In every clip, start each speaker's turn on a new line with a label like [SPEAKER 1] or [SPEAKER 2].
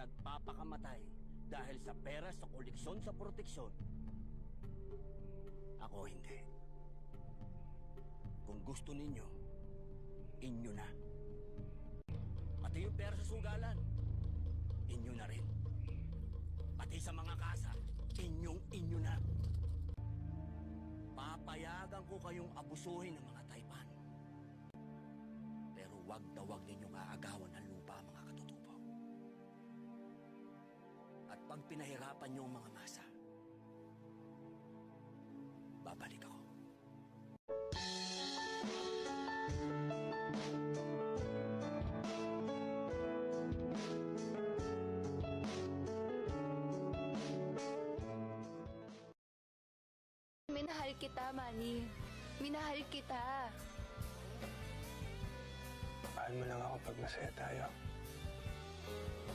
[SPEAKER 1] nagpapakamatay dahil sa pera, sa koleksyon, sa proteksyon. Ako hindi. Kung gusto ninyo, inyo na. Pati yung pera sa sugalan, inyo na rin. Pati sa mga kasa, inyo na. Papayagan ko kayong abusuhin ng mga Taipan. Pero wag na wag ninyong aagawan ng lupa, mga katutubo. At pag pinahirapan niyo ang mga masa, babalik ako.
[SPEAKER 2] Minahal kita, Manny. Minahal kita.
[SPEAKER 3] Mahal mo lang ako pag masaya tayo.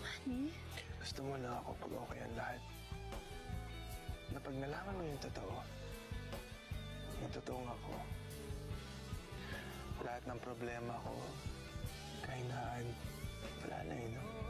[SPEAKER 2] Manny?
[SPEAKER 3] Gusto mo lang ako pag okay ang lahat. Na pag nalaman mo yung totoo, yung totoong ako, lahat ng problema ko, kahinaan, wala na no?